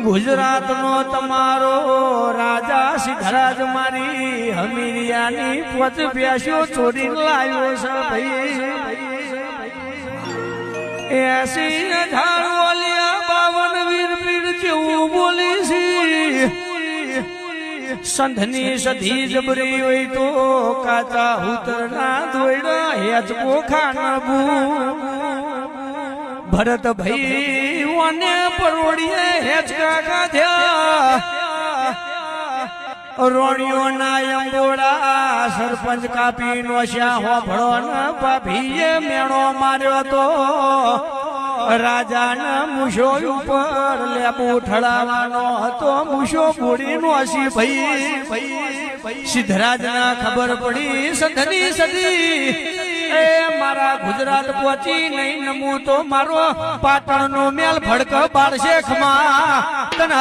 ગુજરાત નો તમારો રાજા સિદ્ધરાજ મારી હમીરિયાની પોચ પ્યાસ્યો ચોરી લાવ્યો છે ભાઈ 80,000 ઓલિયા 52 વીર પીડ જેવું બોલી છે સંધની સધી જબરી હોય તો કાચા ઉતરના દોયડા હેચકો ખાનબુ ભરત ભાઈ ઓને પરોડીએ હેચકા કાધ્યા રોણિયો ના અંગોડા સરપંચ કાપી નો શ્યાહો ભળો ન ભાભીએ મેણો માર્યો તો રાજાના મૂછો ઉપર લેબુ ઠળાવાનો હતો મૂછો બોડીનો હસી ભાઈ સિદ્ધરાજ ના ખબર પડી સંધની સદી એ મારા ગુજરાત પહોંચી નહીં નમું તો મારો પાટણ નો મેલ ભડક બાળશે ખમા તન